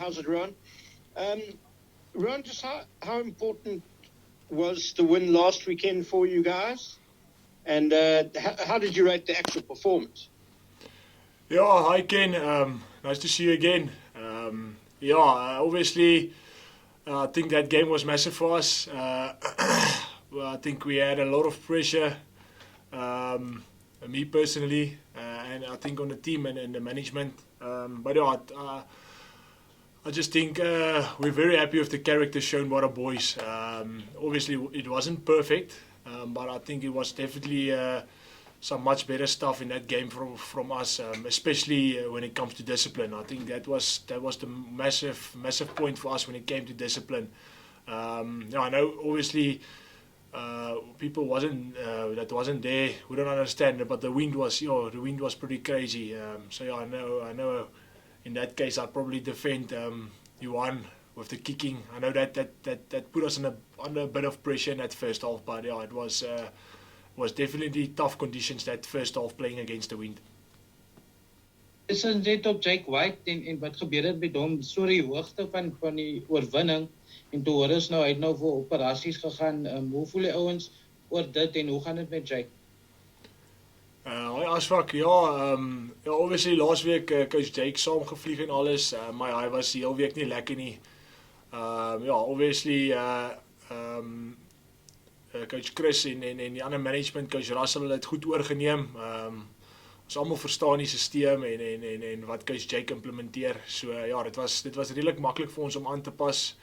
how's it, Ruan? Ruan, just how important was the win last weekend for you guys? And how did you rate the actual performance? Yeah, hi Ken. Nice to see you again. Obviously, I think that game was massive for us. Well, I think we had a lot of pressure. Me personally, and I think on the team and the management. I just think we're very happy with the character shown by the boys. Obviously, it wasn't perfect, but I think it was definitely some much better stuff in that game from us, especially when it comes to discipline. I think that was the massive point for us when it came to discipline. I know obviously people that wasn't there. We don't understand it, but the wind was pretty crazy. I know. In that case, I'd probably defend Ruan with the kicking. I know that put us under a bit of pressure in that first half, but yeah, it was definitely tough conditions that first half playing against the wind. Is net op Jake White en wat gebeur het met hom so die hoogte van die oorwinning en toe hoor ons nou hy het nou vir operasies gegaan. Hoe voel die ouens oor dit en hoe gaan dit met Jake? Asfak, obviously last week coach Jake saamgevlieg en alles, maar hy was die hele week nie lekker nie. Obviously coach Chris en die ander management, coach Russell het goed oorgeneem. Ons almal verstaan die stelsel en wat coach Jake implementeer. So dit was redelik maklik vir ons om aan te pas.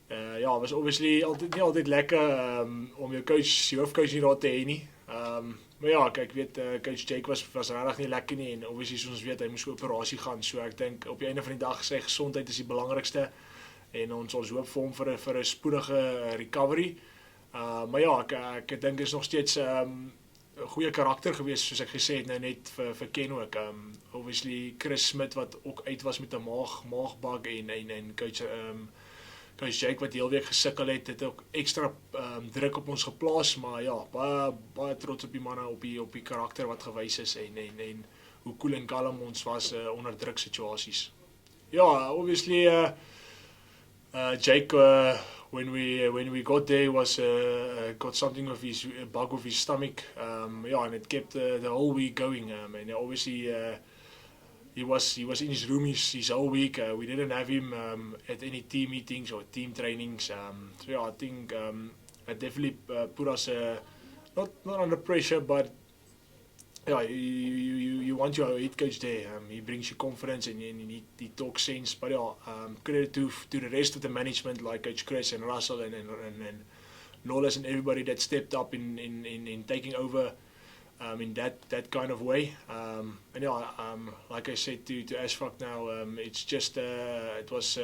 Was obviously nie altyd lekker om jou hoofcoach nie daar te hê nie. Maar ek weet coach Jake was regtig nie lekker nie en obviously soos ons weet hy moes 'n operasie gaan. So ek dink op die einde van die dag sy gesondheid is die belangrikste en ons hoop vir hom vir 'n spoedige recovery. Ek dink is nog steeds 'n goeie karakter gewees soos ek gesê het nou net vir Ken ook. Obviously Chris Smith wat ook uit was met 'n maagbug en coach Jake wat die hele week gesukkel het ook ekstra druk op ons geplaas, maar baie trots op die manne op die karakter wat gewys is en hoe cool en kalm ons was onder druk situasies. Obviously Jake when we got there was got something of his bug of his stomach, and it kept the whole week going, and obviously he was in his room his whole week. We didn't have him at any team meetings or team trainings. I think it definitely put us not under pressure, but you want your head coach there. He brings you confidence and he talks sense. But credit to the rest of the management like Coach Chris and Russell and Lawless and everybody that stepped up in taking over. In that kind of way, like I said to Ashfaq now, it's just it was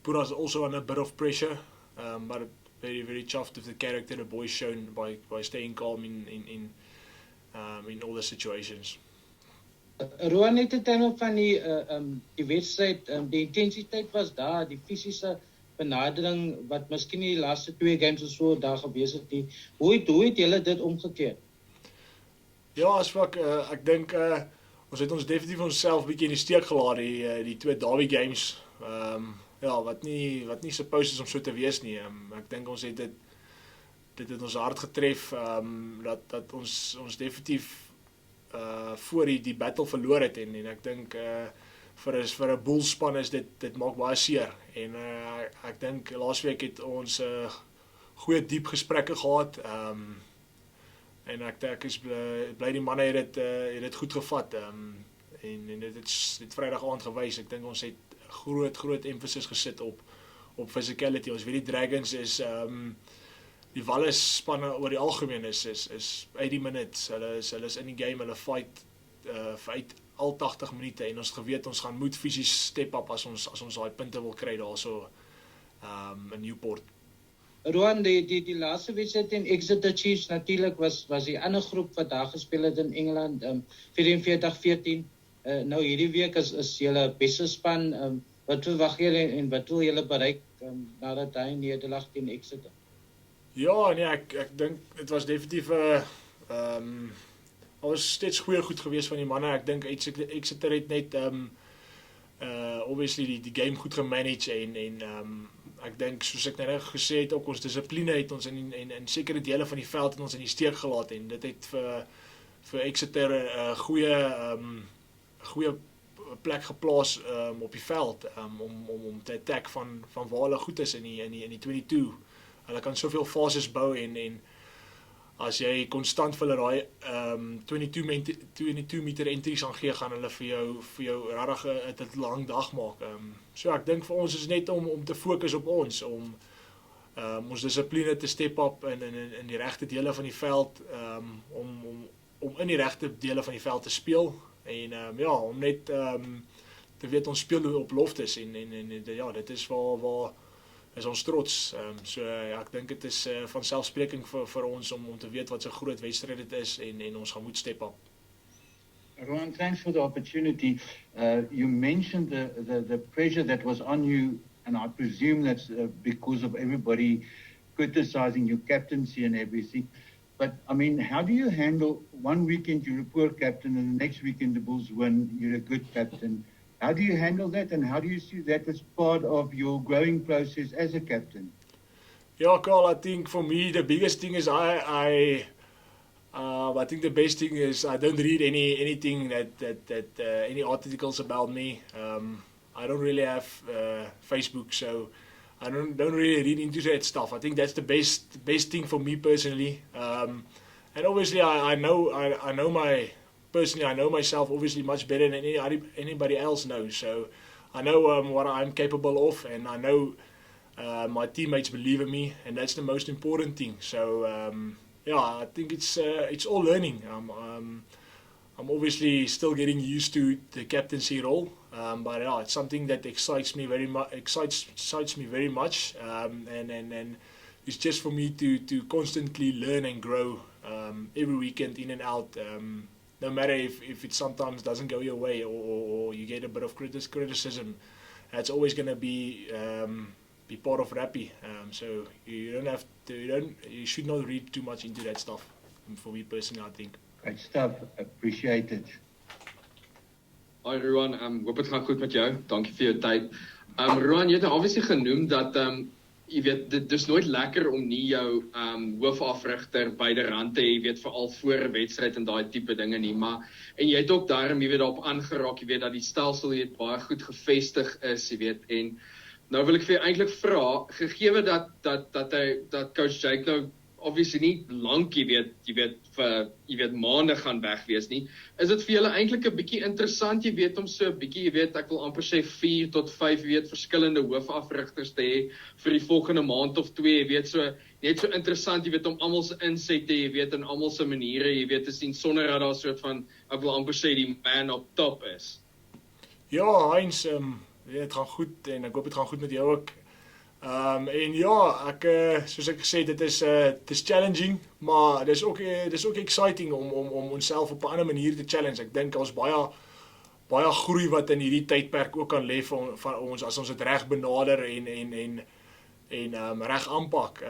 put us also under a bit of pressure, but very very chuffed with the character the boys shown by staying calm in all the situations. Ruan het dit dan van die wedstryd, die intensiteit was daar, die fisiese benadering wat miskien die laaste 2 games of so daar gewees het nie. Hoe het julle dit omgekeer? Asfak, ek dink ons het ons definitief onsself bietjie in die steek gelaat die 2 derby games. Wat nie supposed is om so te wees nie. Ek dink ons het dit het ons hart getref dat ons definitief voor die battle verloor het en ek dink vir 'n Bulls span is dit maak baie seer en ek dink laasweek het ons goeie diep gesprekke gehad. En ek is bly die manne het dit goed gevat en dit het Vrydag aand gewys. Ek dink ons het groot emphasis gesit op physicality. Ons weet die Dragons is die Wallis spanne oor die algemeen is 80 minutes. Hulle is in die game, hulle fight vir al 80 minute en ons geweet ons gaan moet fisies step up as ons daai punte wil kry daarso in Newport. Ruan, die laaste wedstryd in Exeter Chiefs natuurlik was die ander groep wat daar gespeel het in Engeland, 44-14. Nou hierdie week is julle beste span. Wat verwag julle en wat wil julle bereik nadat hy nederlaag teen Exeter? Ek dink dit was definitief was steeds goed geweest van die manne. Ek dink Exeter het net obviously die game goed gemanage en ek dink soos ek net gesê het ook ons dissipline het ons in sekere dele van die veld het ons in die steek gelaat en dit het vir Exeter 'n goeie plek geplaas op die veld om te attack van waar hulle goed is in die 22. Hulle kan soveel fases bou en as jy konstant vir hulle daai 22 meter entries aan gee, gaan hulle vir jou regtig 'n lang dag maak. So ek dink vir ons is net om te fokus op ons om ons dissipline te step up in die regte dele van die veld om in die regte dele van die veld te speel en om net te weet ons speel op Loftus en ja, dit is waar is ons trots. So ek dink dit is van selfspreking vir ons om te weet wat so groot wedstryd dit is en ons gaan moet step up. Ruan, thanks for the opportunity. You mentioned the pressure that was on you, and I presume that's because of everybody criticizing your captaincy and everything. But, I mean, how do you handle one weekend you're a poor captain and the next weekend the Bulls win, you're a good captain? How do you handle that, and how do you see that as part of your growing process as a captain? Yeah, Carl, I think for me the biggest thing is I think the best thing is I don't read anything that any articles about me. I don't really have Facebook, so I don't really read into that stuff. I think that's the best thing for me personally. And obviously I know myself obviously much better than anybody else knows. So I know what I'm capable of, and I know my teammates believe in me, and that's the most important thing. So I think it's all learning. I'm obviously still getting used to the captaincy role, but yeah, it's something that excites me very much, and it's just for me to constantly learn and grow every weekend in and out. No matter if it sometimes doesn't go your way or you get a bit of criticism, it's always going to be part of rugby. So you should not read too much into that stuff. For me personally, I think. Great stuff. Appreciate it. Hi Ruan, hoop het gaan goed met jou. Dankie vir jou tyd. Ruan, jy het obviously genoem dat jy weet dit is nooit lekker om nie jou hoofafrigter by die rand te hê, jy weet veral voor 'n wedstryd en daai tipe dinge nie, maar en jy het ook daarom jy weet daarop aangeraak, jy weet dat die stelsel jy baie goed gevestig is, jy weet, en nou wil ek vir jou eintlik vra, gegee dat coach Jake nou obviously nie lank jy weet maande gaan weg wees nie. Is dit vir julle eintlik 'n bietjie interessant jy weet om so 'n bietjie jy weet ek wil amper sê 4 tot 5 jy weet verskillende hoofafrigters te hê vir die volgende maand of 2 jy weet so net so interessant jy weet om almal se insette jy weet en almal se maniere jy weet te sien sonder dat daar 'n soort van ek wil amper sê die man op top is. Ja, Heinz, dit gaan goed en ek hoop dit gaan goed met jou ook. En ja, ek soos ek gesê dit is challenging, maar dis ook exciting om onsself op 'n ander manier te challenge. Ek dink ons baie groei wat in hierdie tydperk ook kan lê van ons as ons dit reg benader en reg aanpak.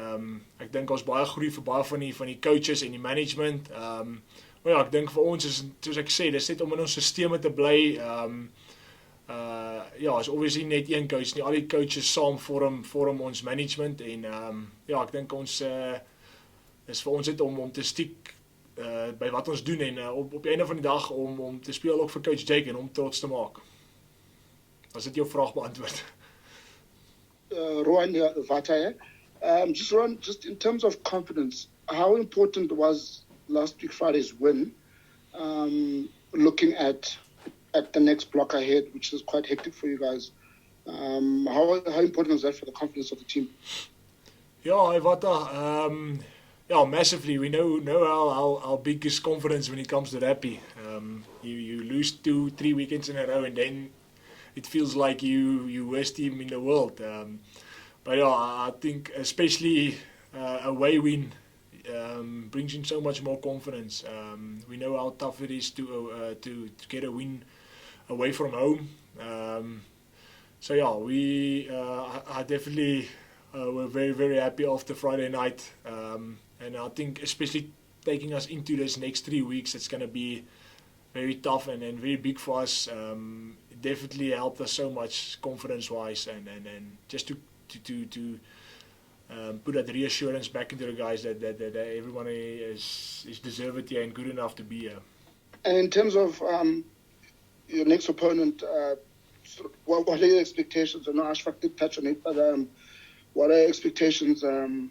Ek dink ons baie groei vir baie van die coaches en die management. Maar ja, ek dink vir ons is soos ek sê, dis net om in ons sisteme te bly. Is obviously net een coach nie, al die coaches saam vorm ons management en ek dink ons is vir ons net om te stiek by wat ons doen en op die einde van die dag om te speel ook vir coach Jake en om trots te maak. As dit jou vraag beantwoord. Ruan Nortje, just in terms of confidence, how important was last week Friday's win, looking at the next block ahead, which is quite hectic for you guys? How important is that for the confidence of the team? Yeah, massively. We know how big is confidence when it comes to rugby. You lose 2-3 weekends in a row and then it feels like you worst team in the world. But yeah, I think especially away win brings in so much more confidence. We know how tough it is to get a win away from home. So yeah, I definitely were very, very happy after Friday night. And I think especially taking us into this next 3 weeks, it's going to be very tough and very big for us. It definitely helped us so much confidence-wise, and just to put that reassurance back into the guys that everyone is deserved here and good enough to be here. And in terms of your next opponent, what are your expectations? I know Ashfaq did touch on it, but what are your expectations from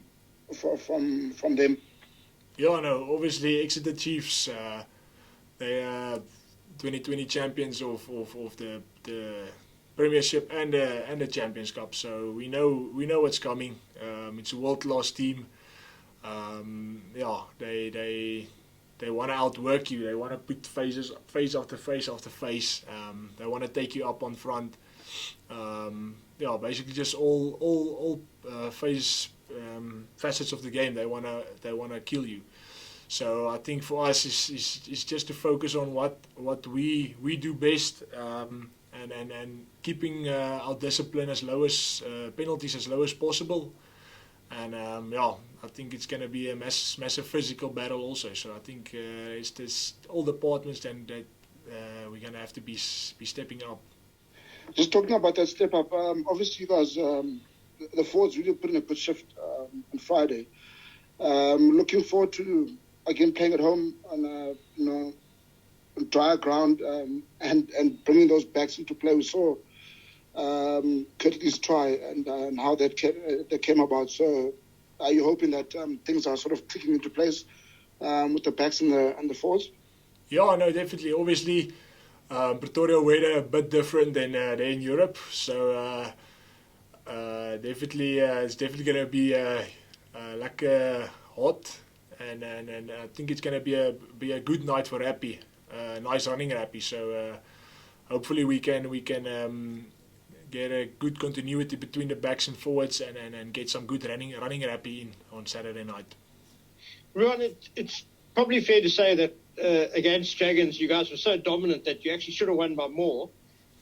them? Yeah, no, obviously Exeter Chiefs, they are 2020 champions of the Premiership and the Champions Cup. So we know what's coming. It's a world-class team. They want to outwork you. They want to put face after face after face. They want to take you up on front. Basically just all facets of the game. They wanna kill you. So I think for us is just to focus on what we do best, and keeping our discipline as low as penalties as low as possible. And I think it's going to be a massive physical battle also. So I think it's all departments that we're going to have to be stepping up. Just talking about that step up, obviously you guys, the forwards really put in a good shift on Friday. Looking forward to again playing at home on dry ground, and bringing those backs into play. We saw Kirtley's try and how that came about. So are you hoping that things are sort of clicking into place with the backs and the forwards? Yeah, no, definitely. Obviously, Pretoria weather a bit different than there in Europe. So definitely, it's definitely going to be like hot, and I think it's going to be a good night for Rappy. Nice running Rappy. So hopefully we can get a good continuity between the backs and forwards, and get some good running Rappy in on Saturday night. Ruan, it's probably fair to say that against Dragons, you guys were so dominant that you actually should have won by more.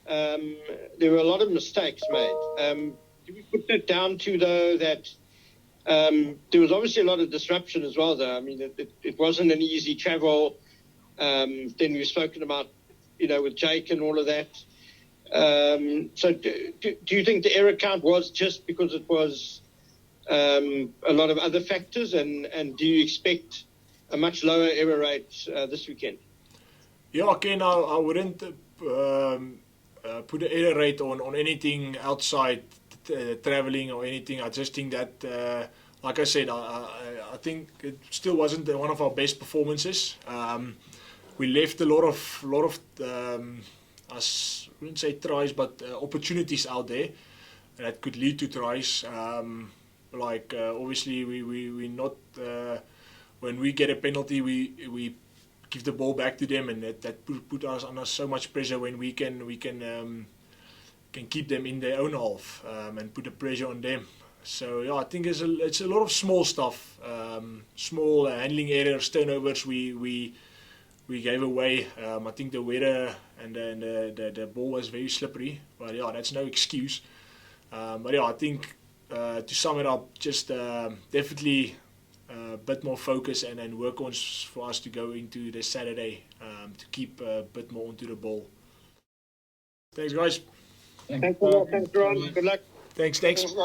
There were a lot of mistakes made. Do we put that down to, though, that there was obviously a lot of disruption as well, though? I mean, it wasn't an easy travel. Then we've spoken about, with Jake and all of that. So do you think the error count was just because it was a lot of other factors, and do you expect a much lower error rate this weekend? Yeah, Ken, I wouldn't put an error rate on anything outside traveling or anything. I just think that, like I said, I think it still wasn't one of our best performances. We left a lot of I wouldn't say tries, but opportunities out there that could lead to tries. Obviously we not when we get a penalty, we give the ball back to them, and that put us under so much pressure when we can keep them in their own half, and put the pressure on them. So yeah, I think it's a lot of small stuff, small handling errors, turnovers we gave away. I think the weather and the ball was very slippery, but yeah, that's no excuse. But yeah, I think to sum it up, just definitely a bit more focus and work on for us to go into this Saturday, to keep a bit more onto the ball. Thanks, guys. Thanks, Ruan. Good luck. Thanks. Thanks, guys.